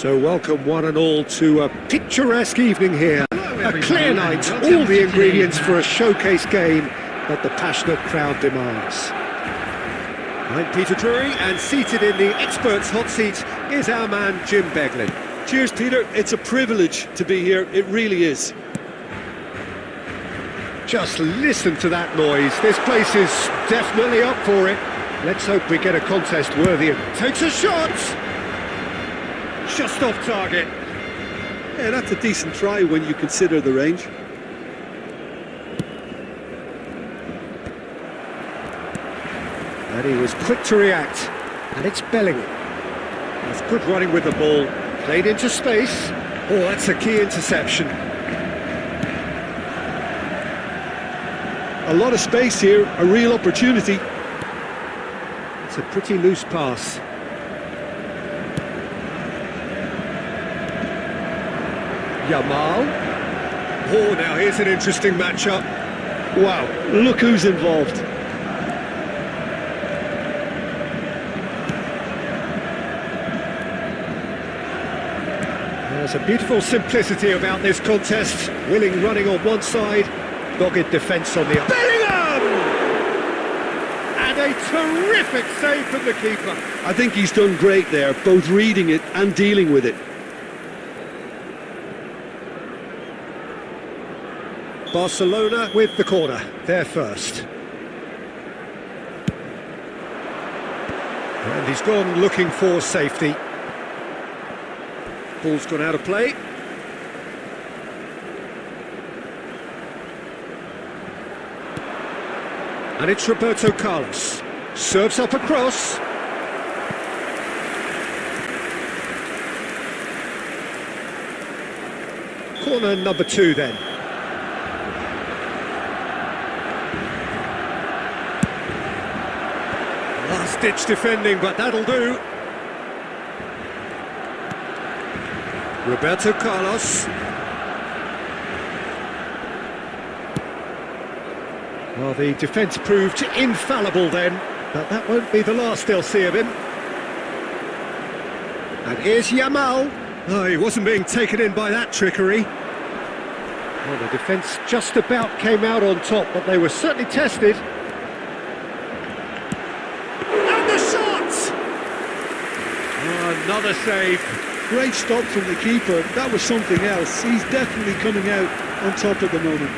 So welcome one and all to a picturesque evening here. A clear night, all the ingredients for a showcase game that the passionate crowd demands. I'm Peter Drury, and seated in the experts' hot seat is our man Jim Beglin. Cheers, Peter. It's a privilege to be here. It really is. Just listen to that noise. This place is definitely up for it. Let's hope we get a contest worthy of... Takes a shot! Just off target. Yeah, that's a decent try when you consider the range. And he was quick to react. And it's Bellingham. That's good running with the ball. Played into space. Oh, that's a key interception. A lot of space here, a real opportunity. It's a pretty loose pass. Yamal. Oh, now here's an interesting matchup. Wow, look who's involved. There's a beautiful simplicity about this contest. Willing running on one side, dogged defence on the other. Bellingham! And a terrific save from the keeper. I think he's done great there, both reading it and dealing with it. Barcelona with the corner, they're first. And he's gone looking for safety. Ball's gone out of play. And it's Roberto Carlos. Serves up across. Corner number 2 then. Last-ditch defending, but that'll do. Roberto Carlos. Well, the defence proved infallible then, but that won't be the last they'll see of him. And here's Yamal. Oh, he wasn't being taken in by that trickery. Well, the defence just about came out on top, but they were certainly tested. And the shot! Oh, another save. Great stop from the keeper. That was something else. He's definitely coming out on top at the moment.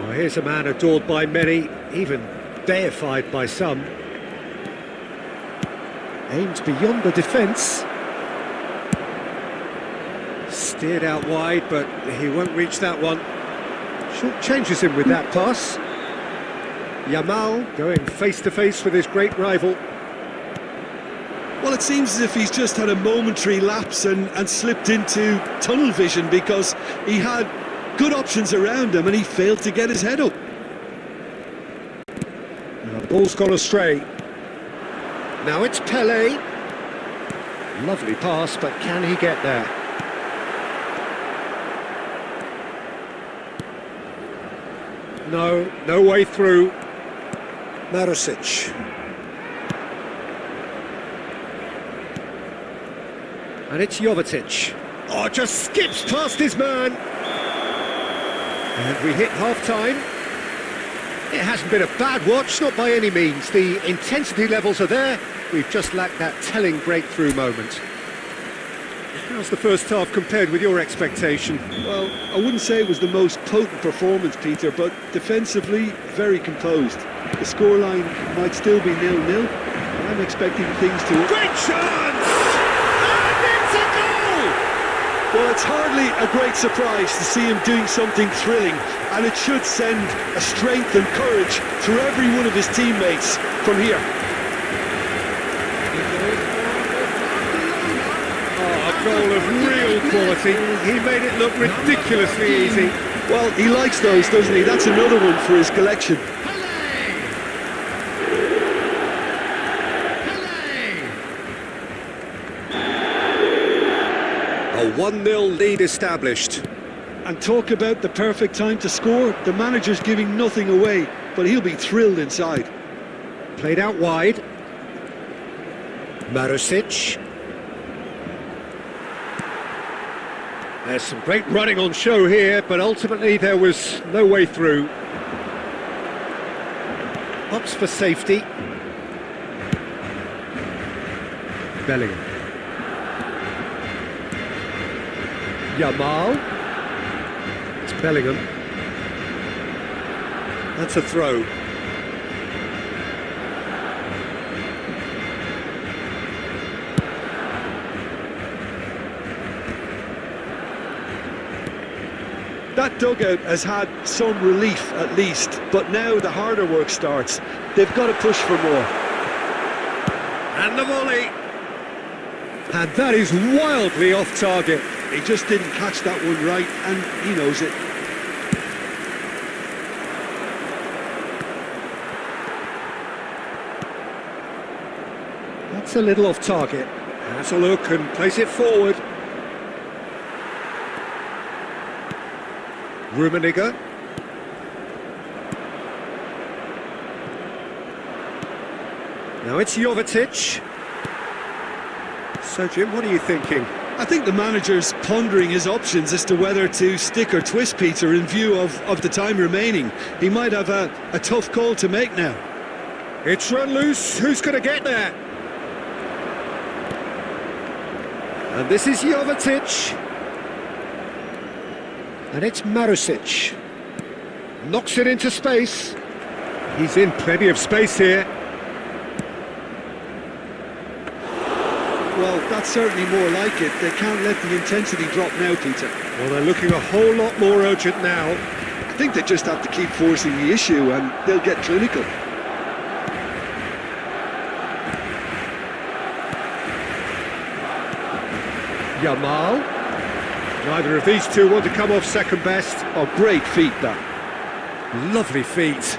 Well, here's a man adored by many, even deified by some. Aimed beyond the defence. Steered out wide, but he won't reach that one. Short changes him with that pass. Yamal going face-to-face with his great rival. Well, it seems as if he's just had a momentary lapse and slipped into tunnel vision because he had good options around him and he failed to get his head up. The ball's gone astray. Now it's Pelé. Lovely pass, but can he get there? No way through. Marosic. And it's Jovetic. Oh, just skips past his man. And we hit half-time. It hasn't been a bad watch, not by any means. The intensity levels are there. We've just lacked that telling breakthrough moment. How's the first half compared with your expectation? Well, I wouldn't say it was the most potent performance, Peter, but defensively, very composed. The scoreline might still be 0-0. I'm expecting things to... Great chance! And it's a goal! Well, it's hardly a great surprise to see him doing something thrilling, and it should send a strength and courage through every one of his teammates from here. Goal of real quality. He made it look ridiculously easy. Well, he likes those, doesn't he? That's another one for his collection. A 1-0 lead established. And talk about the perfect time to score. The manager's giving nothing away, but he'll be thrilled inside. Played out wide. Marusic. There's some great running on show here, but ultimately there was no way through. Opts for safety. Bellingham. Yamal. It's Bellingham. That's a throw. That dugout has had some relief at least, but now the harder work starts. They've got to push for more. And the volley. And that is wildly off target. He just didn't catch that one right, and he knows it. That's a little off target. Has a look and place it forward. Rummenigge. Now it's Jovetic. So Jim, what are you thinking? I think the manager's pondering his options as to whether to stick or twist Peter in view of the time remaining. He might have a tough call to make now. It's run loose. Who's going to get there? And this is Jovetic. And it's Marusic. Knocks it into space. He's in plenty of space here. Well, that's certainly more like it. They can't let the intensity drop now, Peter. Well, they're looking a whole lot more urgent now. I think they just have to keep forcing the issue and they'll get clinical. Yamal. Neither of these two want to come off second best. Oh, great feet, that. Lovely feet.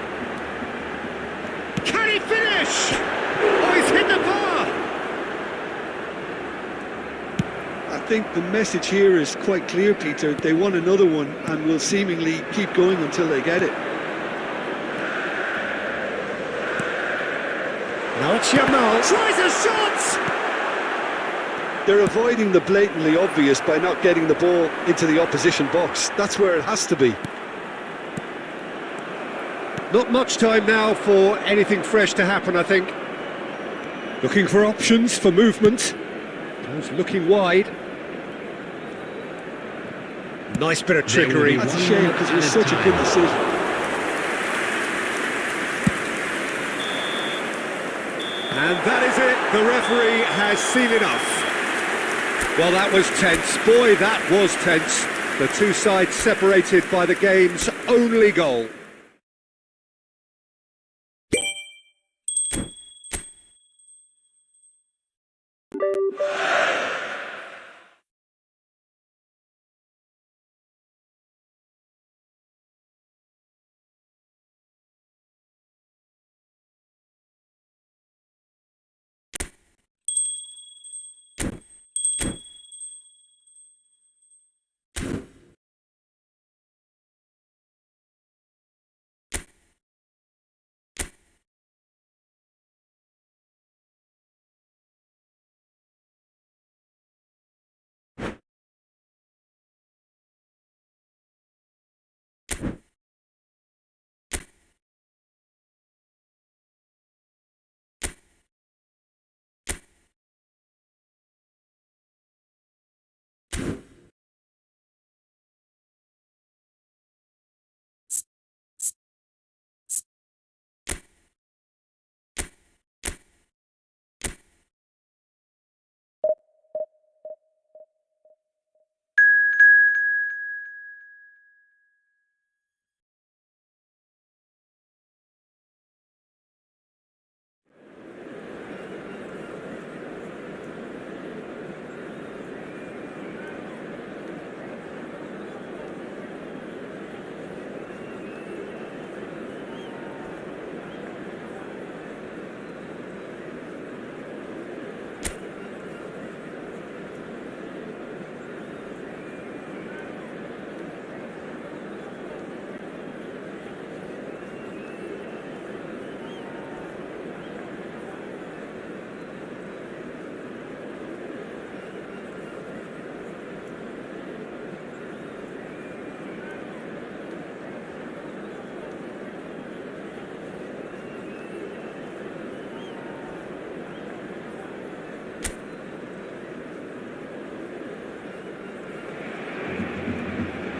Can he finish? Oh, he's hit the bar! I think the message here is quite clear, Peter. They want another one and will seemingly keep going until they get it. Now it's Yamal. Tries a shot! They're avoiding the blatantly obvious by not getting the ball into the opposition box. That's where it has to be. Not much time now for anything fresh to happen, I think. Looking for options for movement. Goes looking wide. Nice bit of trickery. That's a shame because it was such a good decision. And that is it. The referee has seen enough. Well, that was tense. Boy, that was tense. The two sides separated by the game's only goal.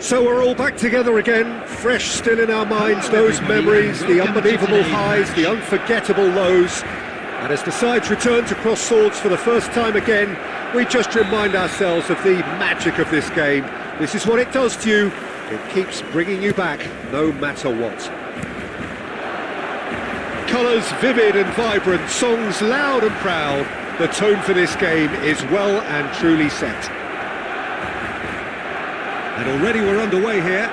So we're all back together again, fresh still in our minds, those memories, the unbelievable highs, the unforgettable lows. And as the sides return to cross swords for the first time again, we just remind ourselves of the magic of this game. This is what it does to you. It keeps bringing you back, no matter what. Colours vivid and vibrant, songs loud and proud. The tone for this game is well and truly set. And already we're underway here.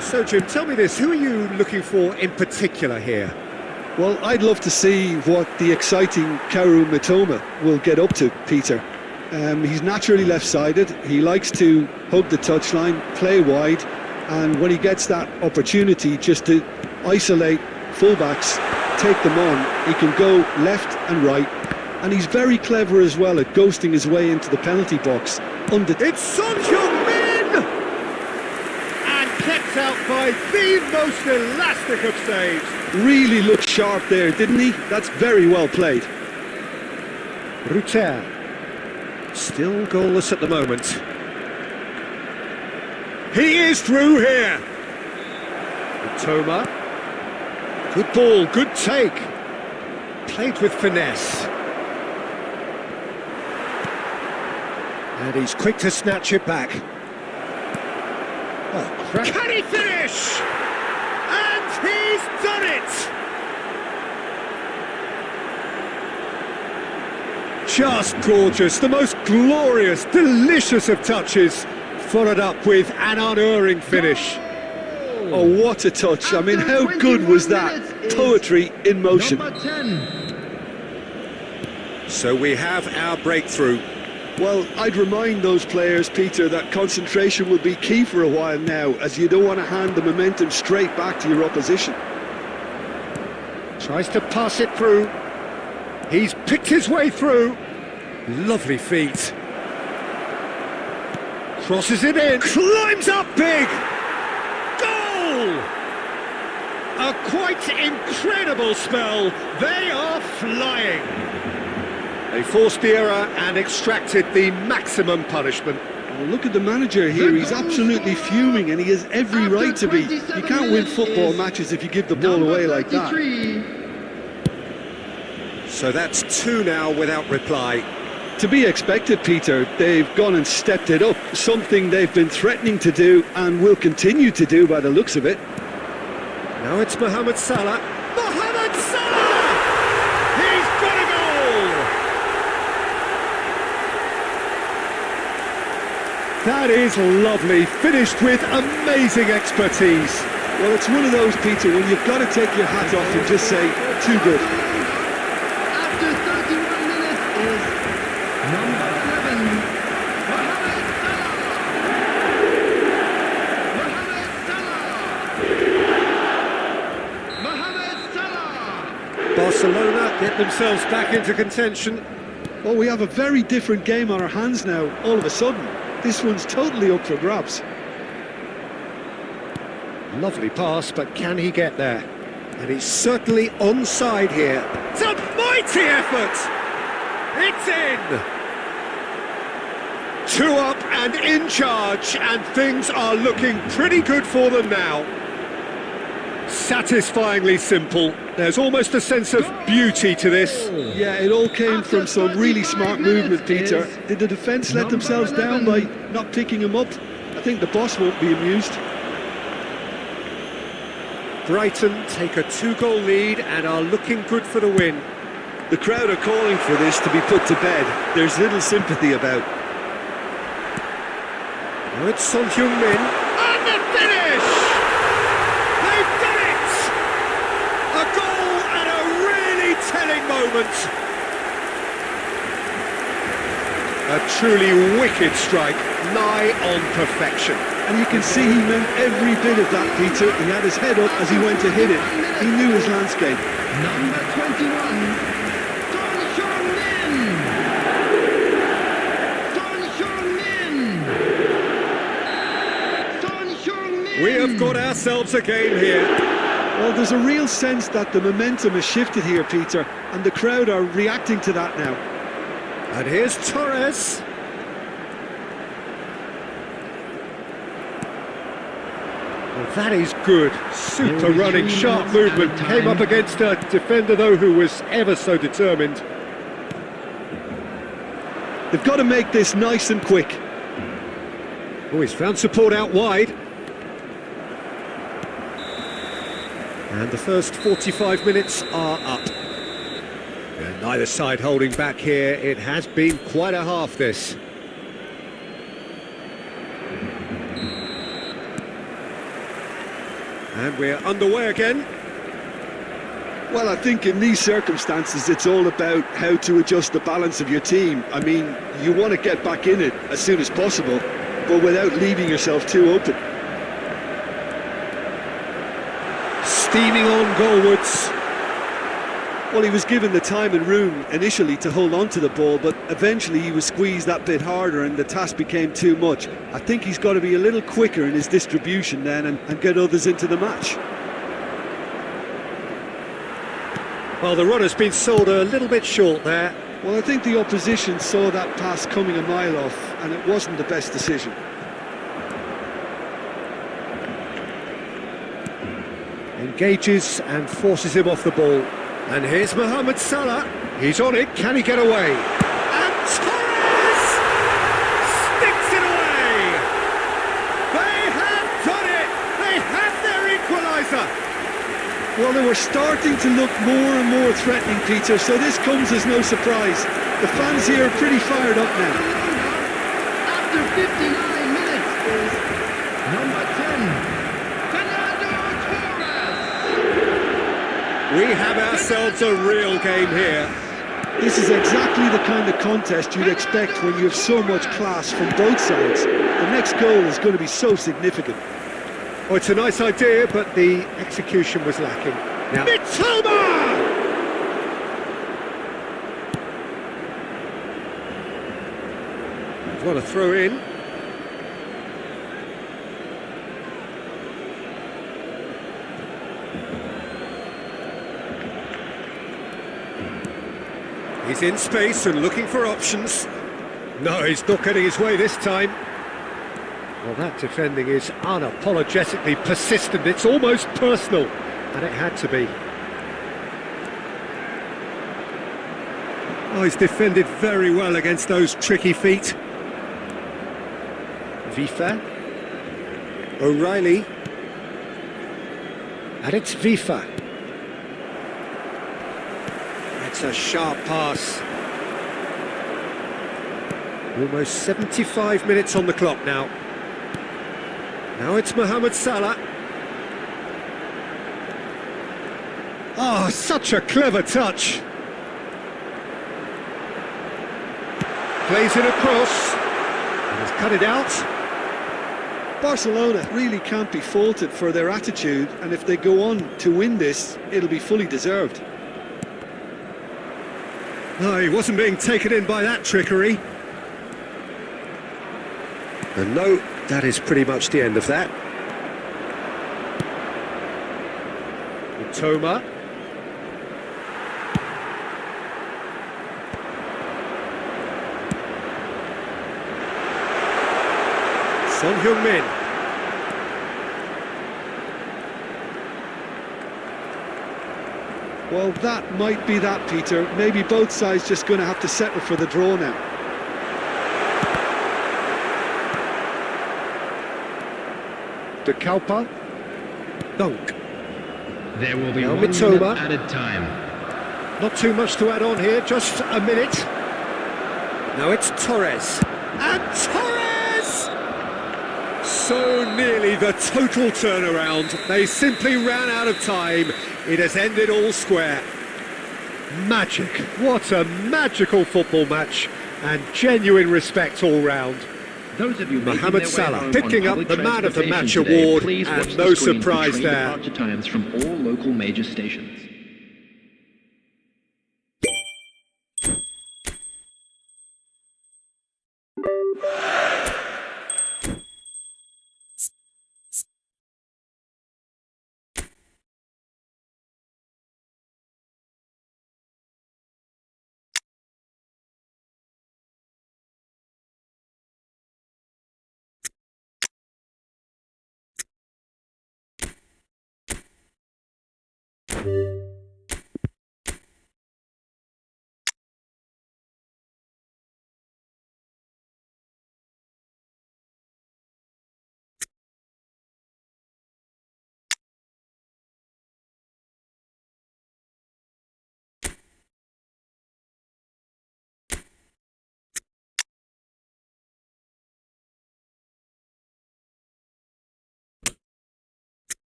So Jim, tell me this, who are you looking for in particular here? Well, I'd love to see what the exciting Kaoru Mitoma will get up to, Peter. He's naturally left-sided, he likes to hug the touchline, play wide, and when he gets that opportunity just to isolate fullbacks, take them on, he can go left and right. And he's very clever as well at ghosting his way into the penalty box. It's Son Heung-min! And kept out by the most elastic of saves. Really looked sharp there, didn't he? That's very well played. Ruter. Still goalless at the moment. He is through here. Mitoma. Good ball, good take. Played with finesse. And he's quick to snatch it back. Oh, crap. Can he finish? And he's done it! Just gorgeous, the most glorious, delicious of touches, followed up with an unerring finish. Oh, what a touch. I mean, how good was that? Poetry in motion. So we have our breakthrough. Well, I'd remind those players, Peter, that concentration will be key for a while now, as you don't want to hand the momentum straight back to your opposition. Tries to pass it through. He's picked his way through. Lovely feet. Crosses it in. Climbs up big. Goal! A quite incredible spell. They are flying. They forced the error and extracted the maximum punishment. Well, look at the manager here, he's absolutely fuming and he has every right to be. You can't win football matches if you give the ball away like that. So that's 2 now without reply. To be expected, Peter. They've gone and stepped it up, something they've been threatening to do and will continue to do by the looks of it. Now it's Mohamed Salah. Mohamed Salah! He's got a goal! That is lovely, finished with amazing expertise. Well, it's one of those, Peter, when you've got to take your hat off and just say, too good. After 31 minutes is number 11, Mohamed Salah. Mohamed Salah. Barcelona get themselves back into contention. Well, we have a very different game on our hands now, all of a sudden. This one's totally up for grabs. Lovely pass, but can he get there? And he's certainly onside here. It's a mighty effort! It's in! 2 up and in charge, and things are looking pretty good for them now. Satisfyingly simple. There's almost a sense of beauty to this. Yeah, it all came from some really smart movement, Peter. Did the defence let themselves down by not picking him up? I think the boss won't be amused. Brighton take a 2-goal lead and are looking good for the win. The crowd are calling for this to be put to bed. There's little sympathy about. Now it's Son Heung-min. And the finish! They've done it! A goal and a really telling moment. A truly wicked strike, nigh on perfection. And you can see he meant every bit of that, Peter. He had his head up as he went to hit it. He knew his landscape. Number 21, Son Heung-min. We have got ourselves a game here. Well, there's a real sense that the momentum has shifted here, Peter, and the crowd are reacting to that now. And here's Torres. Well, that is good. Super Nearly running, 3 sharp minutes movement. added Came time. up against a defender, though, who was ever so determined. They've got to make this nice and quick. Oh, he's found support out wide. And the first 45 minutes are up. And neither side holding back here. It has been quite a half, this. And we're underway again. Well, I think in these circumstances, it's all about how to adjust the balance of your team. I mean, you want to get back in it as soon as possible, but without leaving yourself too open. Steaming on goalwards. Well, he was given the time and room initially to hold on to the ball, but eventually he was squeezed that bit harder and the task became too much. I think he's got to be a little quicker in his distribution then and get others into the match. Well, the run has been sold a little bit short there. Well, I think the opposition saw that pass coming a mile off, and it wasn't the best decision. Engages and forces him off the ball. And here's Mohamed Salah. He's on it. Can he get away? And Torres sticks it away. They have done it. They have their equaliser. Well, they were starting to look more and more threatening, Peter, so this comes as no surprise. The fans here are pretty fired up now. After 59 minutes is number 10, Fernando Torres. We have ourselves a real game here. This is exactly the kind of contest you'd expect when you have so much class from both sides. The next goal is going to be so significant. Oh, it's a nice idea, but the execution was lacking. Now, Mitoma! What a throw in. He's in space and looking for options. No, he's not getting his way this time. Well, that defending is unapologetically persistent. It's almost personal, and it had to be. Oh, he's defended very well against those tricky feet. Vifa. O'Reilly. And it's Vifa. It's a sharp pass. Almost 75 minutes on the clock now. Now it's Mohamed Salah. Oh, such a clever touch. Plays it across. And has cut it out. Barcelona really can't be faulted for their attitude, and if they go on to win this, it'll be fully deserved. No, he wasn't being taken in by that trickery. And no, that is pretty much the end of that. Mitoma. Son Heung-min. Well, that might be that, Peter. Maybe both sides just going to have to settle for the draw now. De Kalpa. Dunk. There will be Now 1 minute Mitoma. added time. Not too much to add on here, just a minute. Now it's Torres. And Torres! So nearly the total turnaround. They simply ran out of time. It has ended all square. Magic. What a magical football match. And genuine respect all round. Those of you Mohamed Salah picking up the Man of the Match award, and no surprise there. Departure times from all local major stations.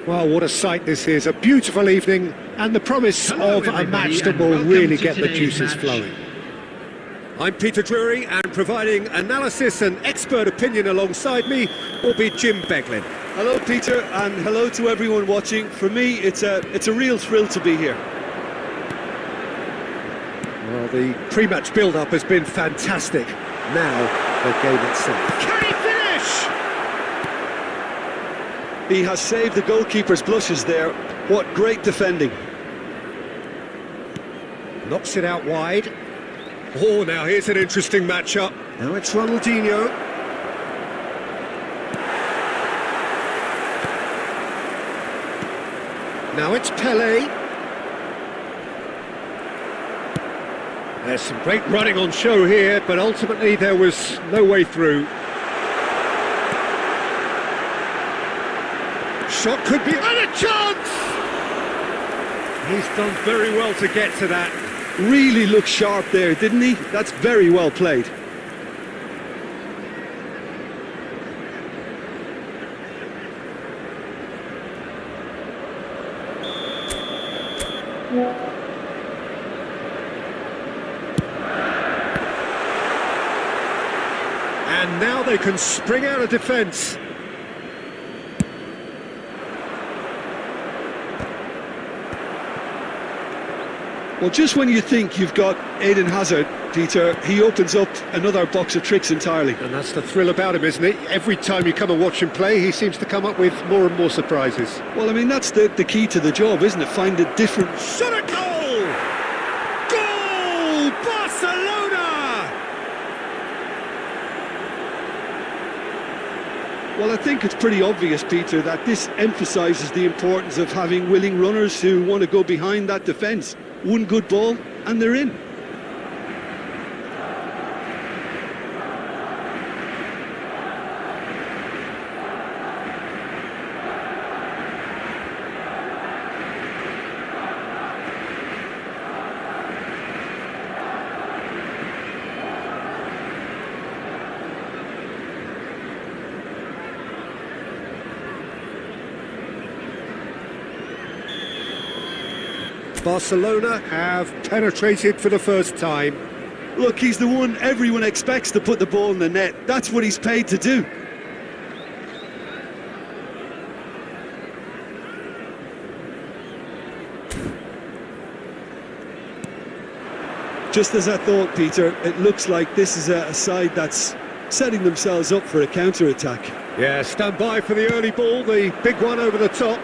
Well, what a sight this is. A beautiful evening and the promise Hello, of a everybody, match that and will welcome really to get the today's juices match. flowing. I'm Peter Drury, and providing analysis and expert opinion alongside me will be Jim Beglin. Hello, Peter, and hello to everyone watching. For me, it's a real thrill to be here. Well, the pre-match build-up has been fantastic. Now, the game itself. Can he finish? He has saved the goalkeeper's blushes there. What great defending. Knocks it out wide. Oh, now here's an interesting matchup. Now it's Ronaldinho. Now it's Pelé. There's some great running on show here, but ultimately there was no way through. Shot could be... and a chance! He's done very well to get to that. Really looked sharp there, didn't he? That's very well played. And now they can spring out of defence. Well, just when you think you've got Eden Hazard, Peter, he opens up another box of tricks entirely. And that's the thrill about him, isn't it? Every time you come and watch him play, he seems to come up with more and more surprises. Well, I mean, that's the key to the job, isn't it? Find a different... Shot a goal! Goal! Barcelona! Well, I think it's pretty obvious, Peter, that this emphasises the importance of having willing runners who want to go behind that defence. One good ball, and they're in. Barcelona have penetrated for the first time. Look, he's the one everyone expects to put the ball in the net. That's what he's paid to do. Just as I thought, Peter, it looks like this is a side that's setting themselves up for a counter-attack. Yeah, stand by for the early ball, the big one over the top.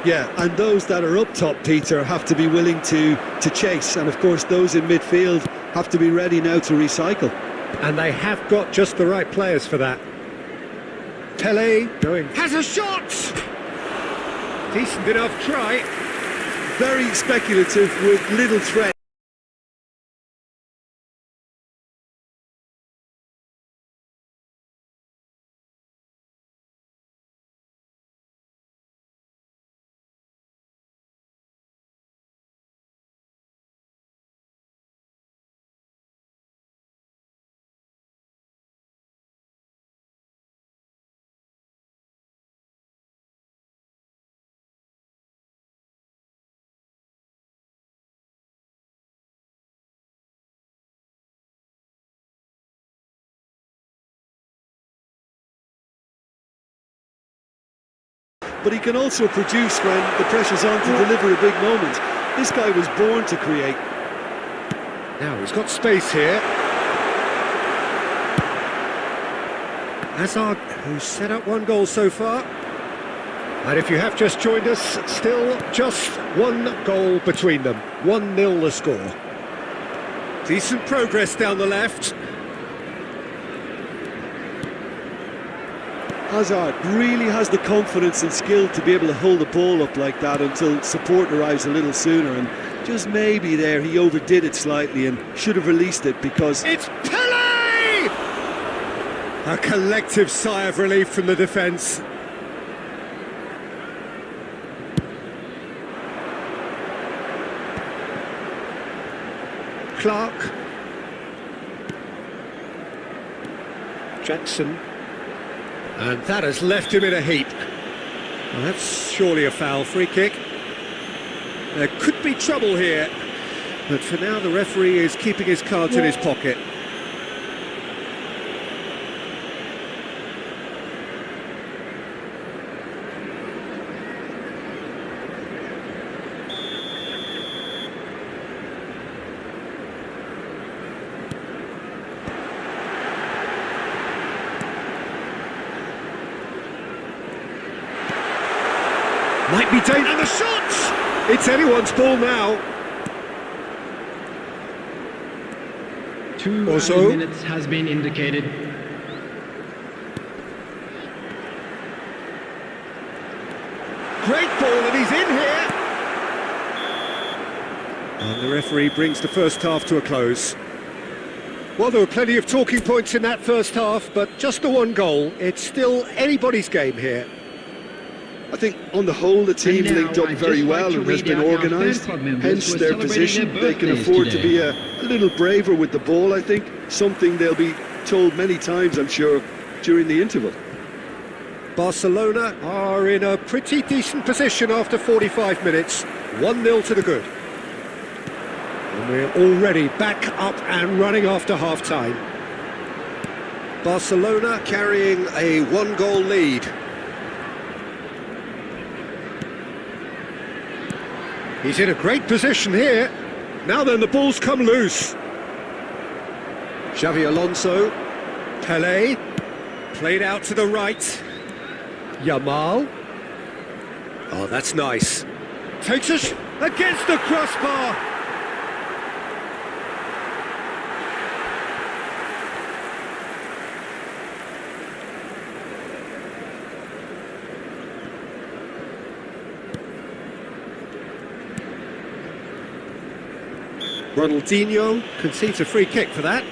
Yeah, and those that are up top, Peter, have to be willing to chase. And of course, those in midfield have to be ready now to recycle. And they have got just the right players for that. Pelé going, has a shot! Decent enough try. Very speculative with little threat. but he can also produce when the pressure's on to deliver a big moment. This guy was born to create. Now he's got space here. Hazard, who's set up one goal so far. And if you have just joined us, still just one goal between them. 1-0 the score. Decent progress down the left. Hazard really has the confidence and skill to be able to hold the ball up like that until support arrives a little sooner, and just maybe there he overdid it slightly and should have released it because... It's Pele! A collective sigh of relief from the defence. Clark. Jackson. And that has left him in a heap. Well, that's surely a foul. Free kick. There could be trouble here, but for now the referee is keeping his cards in his pocket. Might be dangerous. And the shot! It's anyone's ball now. 2 Or so. minutes has been indicated. Great ball, and he's in here. And the referee brings the first half to a close. Well, there were plenty of talking points in that first half, but just the one goal. It's still anybody's game here. I think on the whole the team And now linked up I'd very just like well to and has read been out our organised, fan club members hence who are their celebrating position. their They can birthdays afford to today. be a little braver with the ball, I think, something they'll be told many times, I'm sure, during the interval. Barcelona are in a pretty decent position after 45 minutes. 1-0 to the good. And we're already back up and running after half-time. Barcelona carrying a one-goal lead. He's in a great position here. Now then, the ball's come loose. Xavi Alonso. Pele. Played out to the right. Yamal. Oh, that's nice. Takes us against the crossbar. Ronaldinho concedes a free kick for that.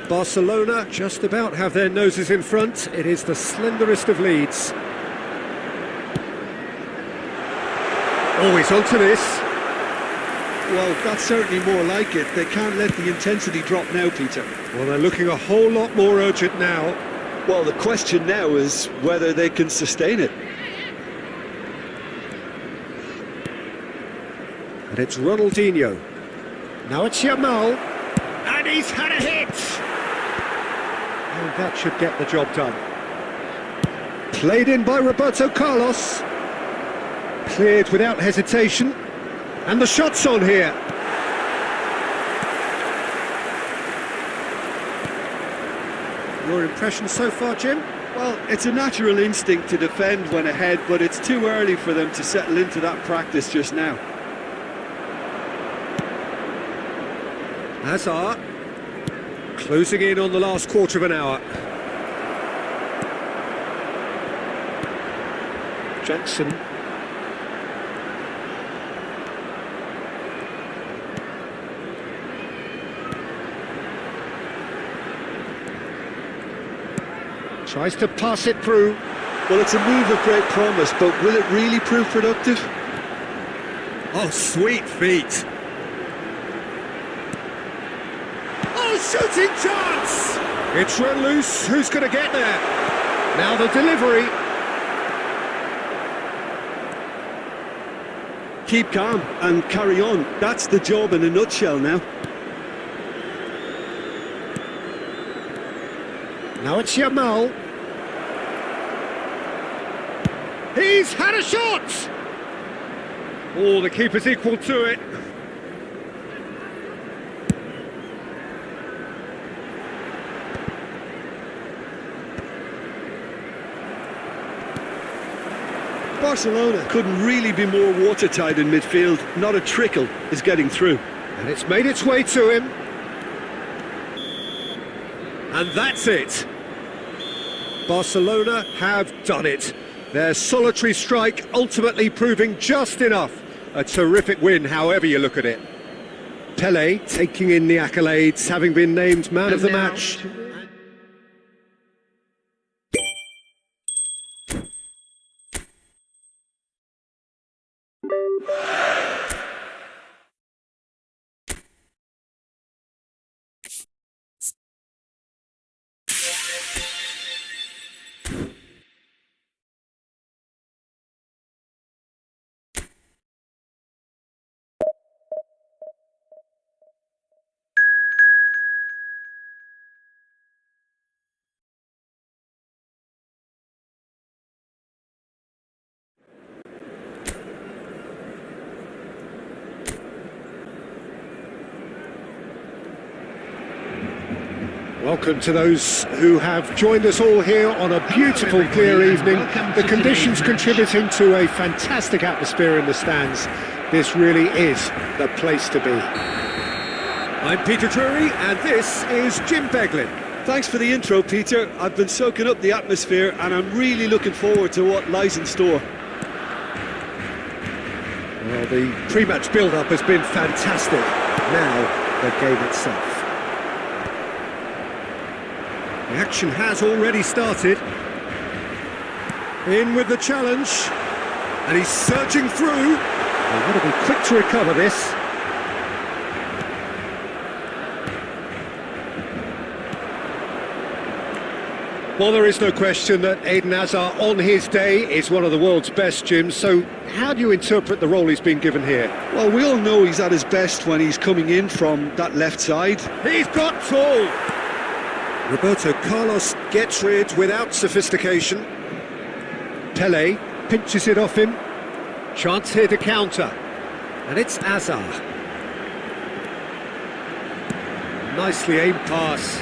Barcelona just about have their noses in front. It is the slenderest of leads. Oh, he's onto this. Well, that's certainly more like it. They can't let the intensity drop now, Peter. Well, they're looking a whole lot more urgent now. Well, the question now is whether they can sustain it. And it's Ronaldinho. Now it's Yamal. And he's had a hit! And that should get the job done. Played in by Roberto Carlos. Cleared without hesitation. And the shot's on here. Your impression so far, Jim? Well, it's a natural instinct to defend when ahead, but it's too early for them to settle into that practice just now. Hazard, closing in on the last quarter of an hour. Jackson. Tries to pass it through. Well, it's a move of great promise, but will it really prove productive? Oh, sweet feet. Shooting chance! It's run loose. Who's going to get there? Now the delivery. Keep calm and carry on. That's the job in a nutshell now. Now it's Yamal. He's had a shot! Oh, the keeper's equal to it. Barcelona couldn't really be more watertight in midfield. Not a trickle is getting through. And it's made its way to him. And that's it. Barcelona have done it. Their solitary strike ultimately proving just enough. A terrific win, however you look at it. Pelé taking in the accolades, having been named man of the match. Welcome to those who have joined us all here on a beautiful, clear evening. The conditions contributing to a fantastic atmosphere in the stands. This really is the place to be. I'm Peter Drury, and this is Jim Beglin. Thanks for the intro, Peter. I've been soaking up the atmosphere and I'm really looking forward to what lies in store. Well, the pre-match build-up has been fantastic. Now, the game itself. The action has already started. In with the challenge. And he's surging through. They've got to be quick to recover this. Well, there is no question that Eden Hazard, on his day, is one of the world's best, Jim. So how do you interpret the role he's been given here? Well, we all know he's at his best when he's coming in from that left side. He's got full. Roberto Carlos gets rid without sophistication. Pelé pinches it off him. Chance here to counter. And it's Hazard. Nicely aimed pass.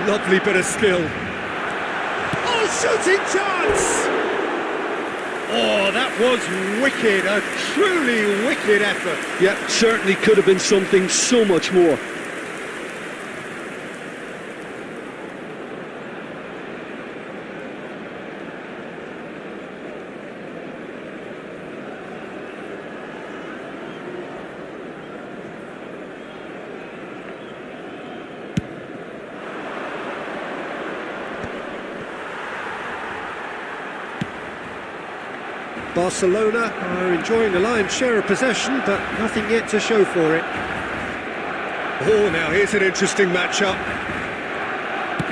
Lovely bit of skill. Oh, shooting chance! Oh, that was wicked, a truly wicked effort. Yeah, certainly could have been something so much more. Barcelona are enjoying the lion's share of possession, but nothing yet to show for it. Oh, now here's an interesting matchup.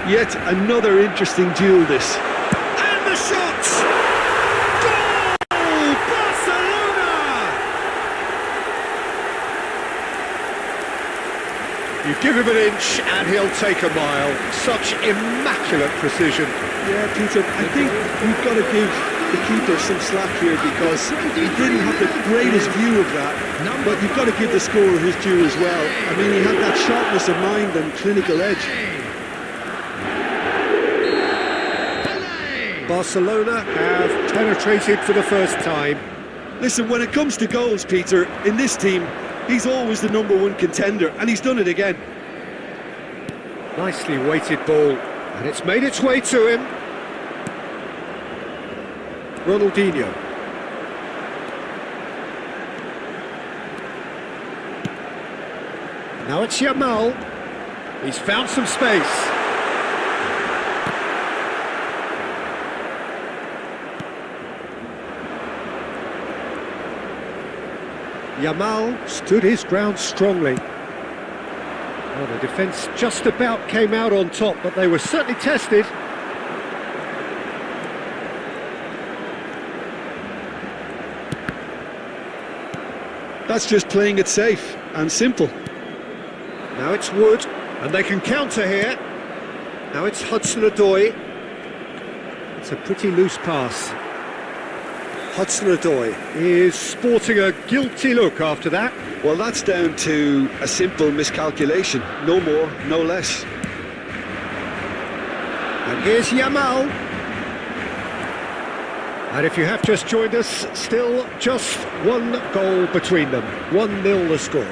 Yet another interesting duel, this. And the shot! Goal! Barcelona! You give him an inch and he'll take a mile. Such immaculate precision. Yeah, Peter, I think we've got to give the keeper some slack here because he didn't have the greatest view of that, but you've got to give the scorer his due as well. I mean, he had that sharpness of mind and clinical edge. Barcelona have penetrated for the first time. Listen, when it comes to goals, Peter, in this team, he's always the #1 contender, and he's done it again. Nicely weighted ball, and it's made its way to him. Ronaldinho. Now it's Yamal. He's found some space. Yamal stood his ground strongly. Well, the defence just about came out on top, but they were certainly tested. That's just playing it safe and simple. Now it's Wood, and they can counter here. Now it's Hudson-Odoi. It's a pretty loose pass. Hudson-Odoi. Is sporting a guilty look after that. Well, that's down to a simple miscalculation. No more, no less. And here's Yamal. And if you have just joined us, still just one goal between them. 1-0 the score.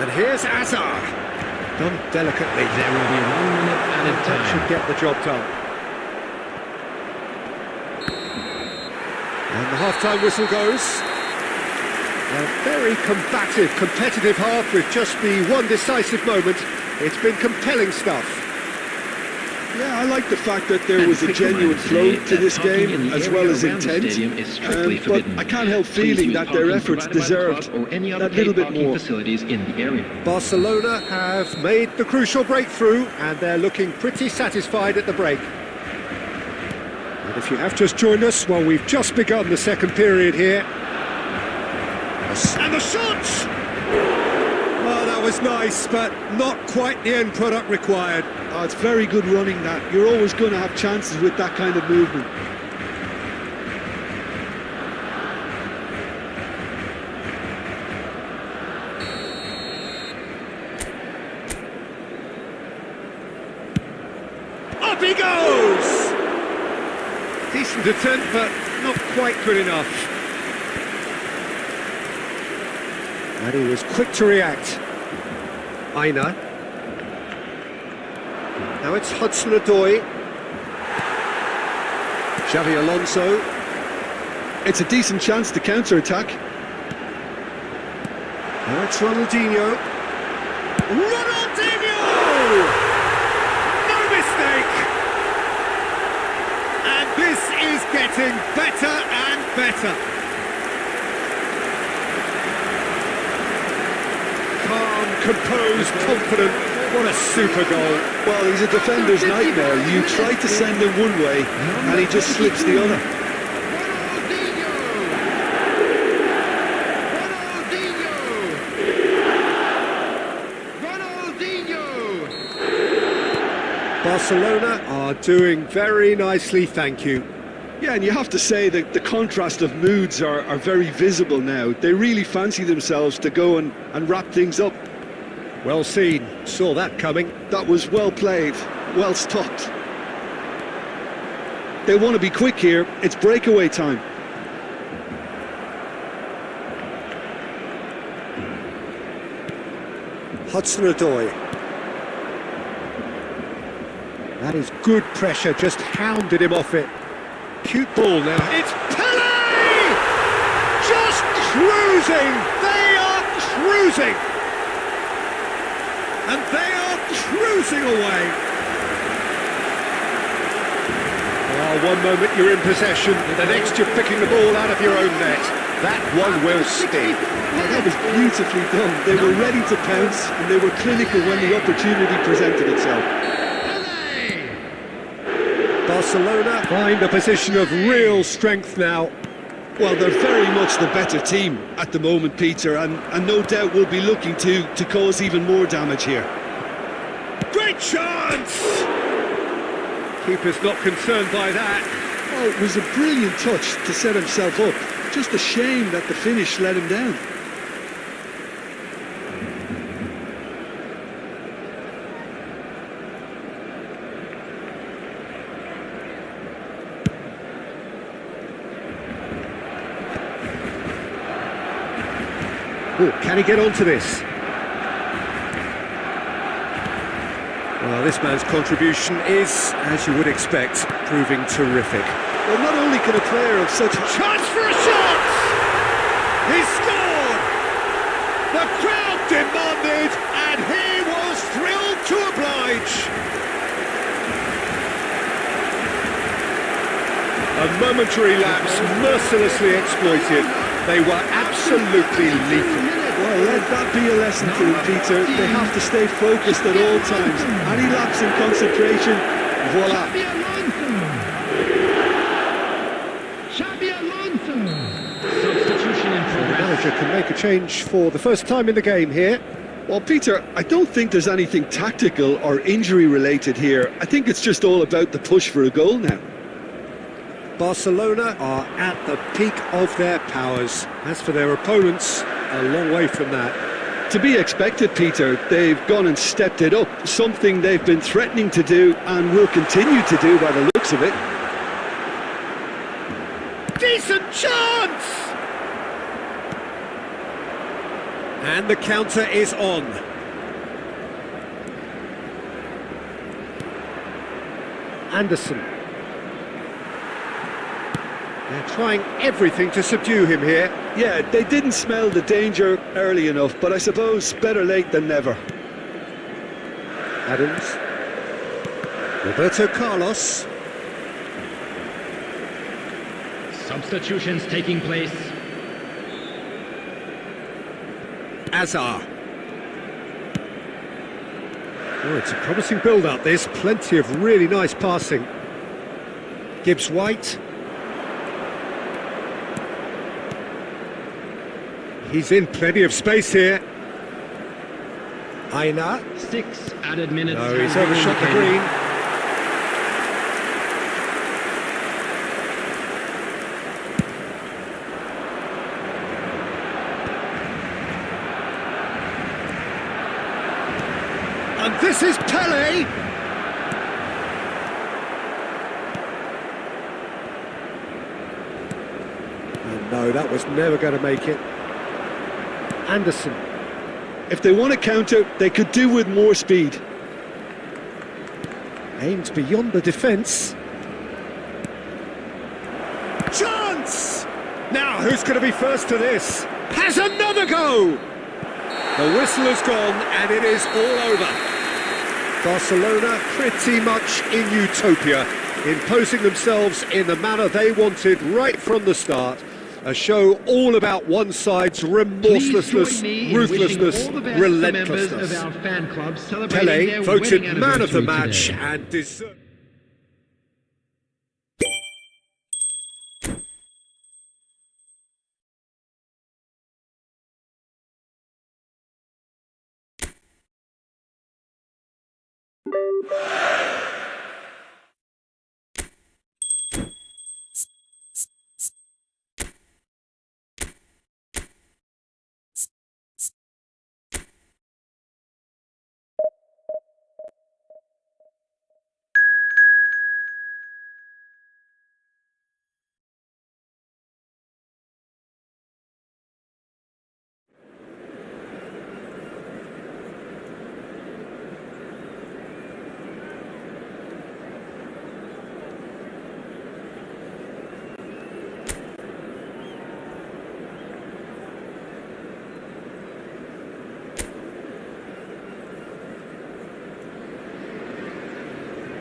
And here's Azar. Done delicately. There will be 1 minute added That time. should get the job done. And the half-time whistle goes. A very combative, competitive half with just the one decisive moment. It's been compelling stuff. Yeah, I like the fact that there was a genuine flow to this game, as well as intent. But I can't help feeling that their efforts deserved that little bit more. Facilities in the area. Barcelona have made the crucial breakthrough and they're looking pretty satisfied at the break. And if you have just joined us, well, we've just begun the second period here. And the shots! Oh, that was nice, but not quite the end product required. Oh, it's very good running that. You're always going to have chances with that kind of movement. Up he goes! Decent attempt, but not quite good enough. And he was quick to react. Aina. Now it's Hudson-Odoi. Xavi Alonso. It's a decent chance to counter-attack. Now it's Ronaldinho. Ronaldinho! No mistake! And this is getting better and better. Calm, composed, confident. What a super goal. Well, he's a defender's nightmare. You try to send him one way, and he just slips the other. Barcelona are doing very nicely, thank you. Yeah, and you have to say that the contrast of moods are very visible now. They really fancy themselves to go and wrap things up. Well seen, saw that coming. That was well played, well stopped. They want to be quick here. It's breakaway time. Hudson-Odoi. That is good pressure, just hounded him off it. Cute ball now. It's Pele! Just cruising! They are cruising! And they are cruising away. Well, one moment you're in possession, the next you're picking the ball out of your own net. That one will sting. Oh, that was beautifully done. They were ready to pounce, and they were clinical when the opportunity presented itself. Barcelona find a position of real strength now. Well, they're very much the better team at the moment, Peter, and no doubt will be looking to cause even more damage here. Great chance! Keeper's not concerned by that. Oh, it was a brilliant touch to set himself up. Just a shame that the finish let him down. Oh, can he get onto this? Well, this man's contribution is, as you would expect, proving terrific. Well, not only can a player of such... Chance for a shot! He scored! The crowd demanded, and he was thrilled to oblige. A momentary lapse, mercilessly exploited. They were absolutely lethal. Well, let that be a lesson to them, Peter. They have to stay focused at all times. Any lapse in concentration, voila. Substitution in The progress. manager can make a change for the first time in the game here. Well, Peter, I don't think there's anything tactical or injury related here. I think it's just all about the push for a goal now. Barcelona are at the peak of their powers. As for their opponents, a long way from that. To be expected, Peter, they've gone and stepped it up, something they've been threatening to do and will continue to do by the looks of it. Decent chance! And the counter is on. Anderson. They're trying everything to subdue him here. Yeah, they didn't smell the danger early enough, but I suppose better late than never. Adams. Roberto Carlos. Substitutions taking place. Azar. Oh, it's a promising build-up, this. Plenty of really nice passing. Gibbs-White. He's in plenty of space here. Aina. 6 added minutes. No, he's overshot the green. And this is Pele. And no, that was never going to make it. Anderson. If they want to counter, they could do with more speed. Aimed beyond the defence. Chance! Now, who's going to be first to this? Has another go! The whistle has gone and it is all over. Barcelona pretty much in utopia, imposing themselves in the manner they wanted right from the start. A show all about one side's remorselessness, ruthlessness, relentlessness. Pele voted man of the match and deserved.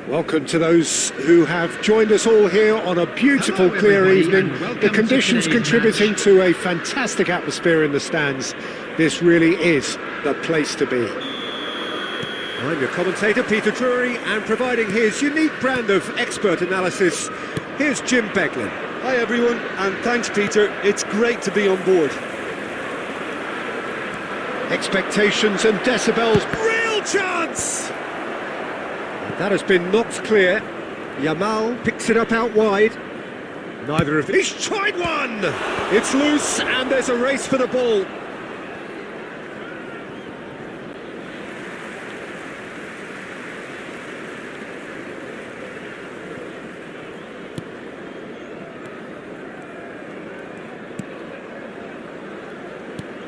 Welcome to those who have joined us all here on a beautiful, clear evening. The conditions contributing to a fantastic atmosphere in the stands. This really is the place to be. I'm your commentator, Peter Drury, and providing his unique brand of expert analysis, here's Jim Beglin. Hi everyone, and thanks Peter, it's great to be on board. Expectations and decibels, real chance! That has been knocked clear. Yamal picks it up out wide. Neither of these tried one! It's loose and there's a race for the ball.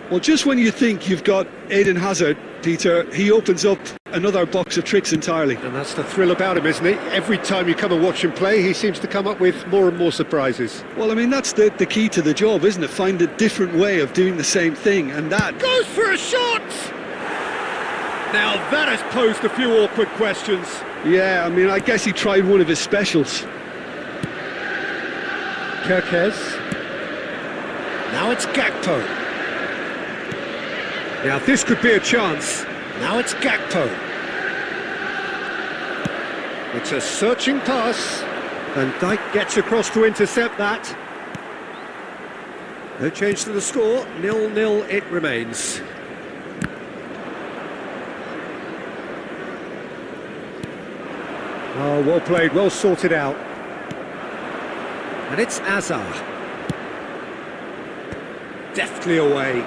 Well, just when you think you've got Eden Hazard, Peter, he opens up another box of tricks entirely. And that's the thrill about him, isn't it? Every time you come and watch him play, he seems to come up with more and more surprises. Well, I mean, that's the key to the job, isn't it? Find a different way of doing the same thing, and that... Goes for a shot! Now that has posed a few awkward questions. Yeah, I mean, I guess he tried one of his specials. Kirkes. Now it's Gakpo. Now this could be a chance. Now it's Gakpo. It's a searching pass. And Dijk gets across to intercept that. No change to the score. 0-0 it remains. Oh, well played, well sorted out. And it's Azar. Deftly away.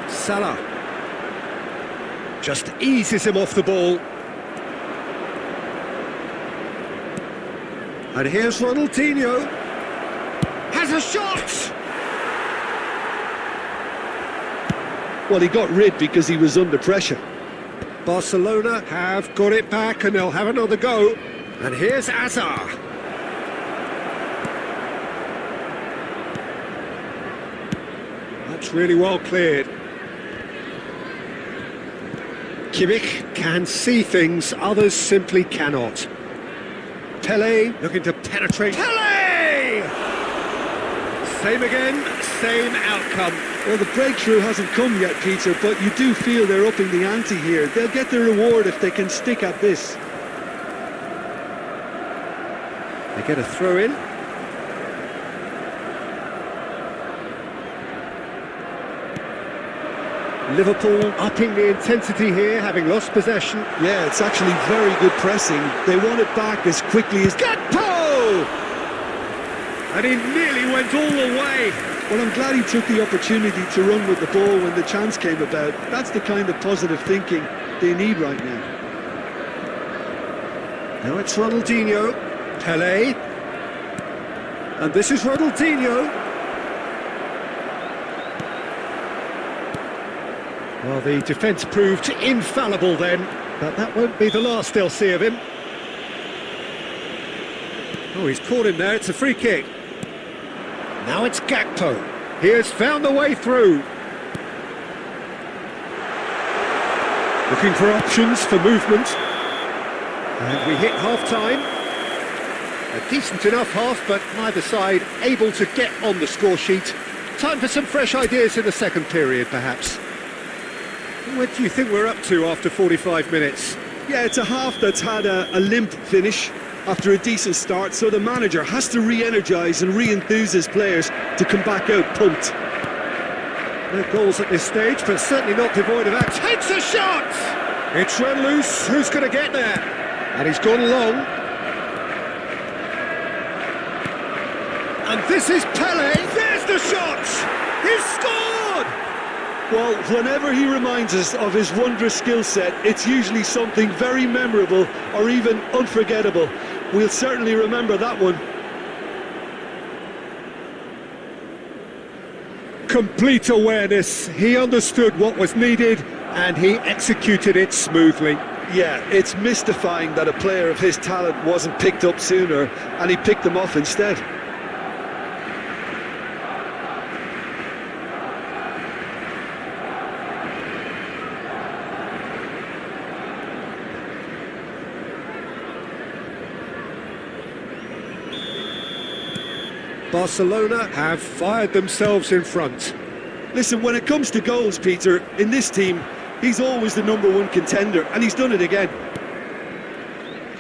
Salah. Just eases him off the ball. And here's Ronaldinho. Has a shot! Well, he got rid because he was under pressure. Barcelona have got it back and they'll have another go. And here's Azar. That's really well cleared. Kimmich can see things others simply cannot. Pele looking to penetrate. Pele! Same again, same outcome. Well, the breakthrough hasn't come yet, Peter, but you do feel they're upping the ante here. They'll get their reward if they can stick at this. They get a throw in. Liverpool upping the intensity here, having lost possession. Yeah, it's actually very good pressing. They want it back as quickly as... Gakpo! And he nearly went all the way. Well, I'm glad he took the opportunity to run with the ball when the chance came about. That's the kind of positive thinking they need right now. Now it's Ronaldinho. Pele. And this is Ronaldinho. Well, the defence proved infallible then, but that won't be the last they'll see of him. Oh, he's caught him there, it's a free kick. Now it's Gakpo. He has found the way through. Looking for options for movement. And we hit half-time. A decent enough half, but neither side able to get on the score sheet. Time for some fresh ideas in the second period, perhaps. What do you think we're up to after 45 minutes? Yeah, it's a half that's had a limp finish after a decent start, so the manager has to re-energise and re-enthuse his players to come back out pumped. No goals at this stage, but certainly not devoid of act. Takes a shot! It's run loose, who's going to get there? And he's gone long. And this is Pele, there's the shot! He's scored! Well, whenever he reminds us of his wondrous skill set, it's usually something very memorable or even unforgettable. We'll certainly remember that one. Complete awareness, he understood what was needed and he executed it smoothly. Yeah, it's mystifying that a player of his talent wasn't picked up sooner and he picked them off instead. Barcelona have fired themselves in front. Listen, when it comes to goals, Peter, in this team, he's always the #1 contender, and he's done it again.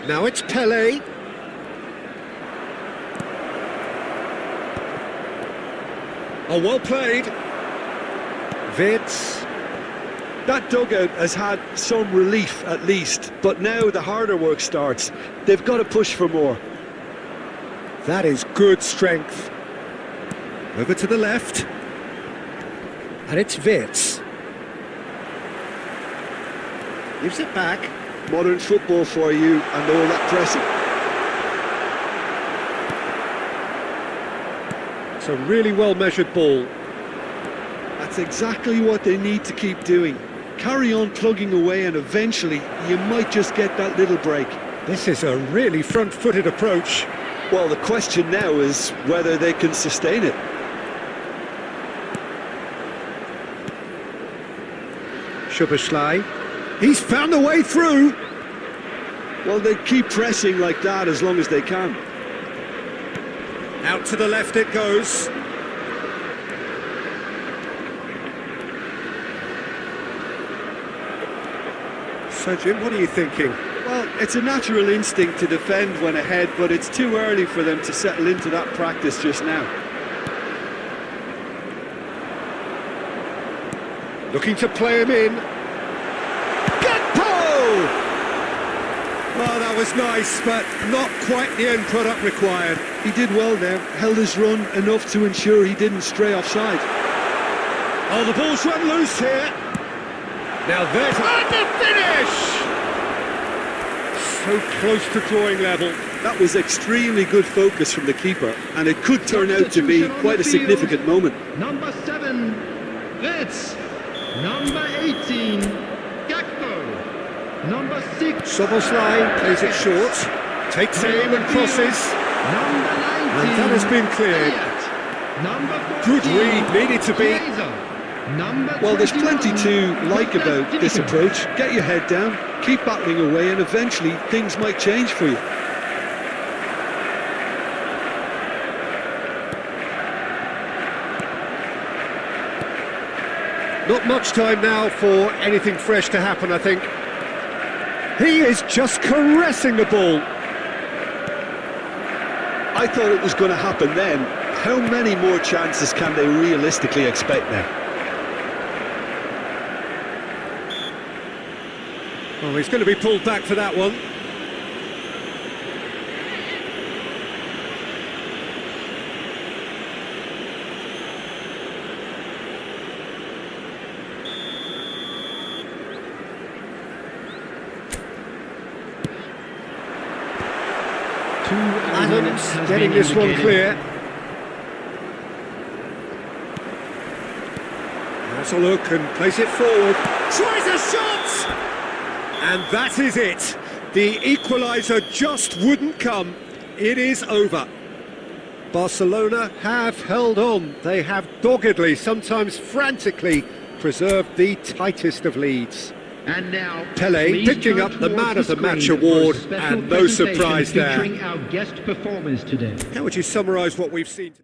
Now it's Pele. Oh, well played. Vitz. That dugout has had some relief, at least, but now the harder work starts. They've got to push for more. That is good strength. Over to the left. And it's Vitz. Gives it back. Modern football for you and all that pressing. It's a really well-measured ball. That's exactly what they need to keep doing. Carry on plugging away and eventually you might just get that little break. This is a really front-footed approach. Well, the question now is whether they can sustain it. Szoboszlai. He's found a way through. Well, they keep pressing like that as long as they can. Out to the left it goes. So, Jim, what are you thinking? Well, it's a natural instinct to defend when ahead, but it's too early for them to settle into that practice just now. Looking to play him in. Gakpo! Well, was nice, but not quite the end product required. He did well there, held his run enough to ensure he didn't stray offside. Oh, the ball's run loose here. Now there's the finish! So close to drawing level. That was extremely good focus from the keeper, and it could turn out to be quite a significant moment. Number 7, Ritz. Number 18, Gakpo. Number 6, Soboslai plays it short, takes aim and crosses. Number 19, And that has been cleared. Elliott. Number 14, Good read, needed to be. Chiesa. Number Well, there's 21, plenty to like about this Nicolas approach. Get your head down, keep battling away, and eventually things might change for you. Not much time now for anything fresh to happen, I think. He is just caressing the ball. I thought it was going to happen then. How many more chances can they realistically expect now? Oh, he's going to be pulled back for that one. Adams getting this one clear. Has a look and plays it forward. Tries a shot! And that is it. The equaliser just wouldn't come. It is over. Barcelona have held on. They have doggedly, sometimes frantically, preserved the tightest of leads. And now, Pele picking up the Man of the Match award, and no surprise there. Featuring our guest performers today. How would you summarise what we've seen?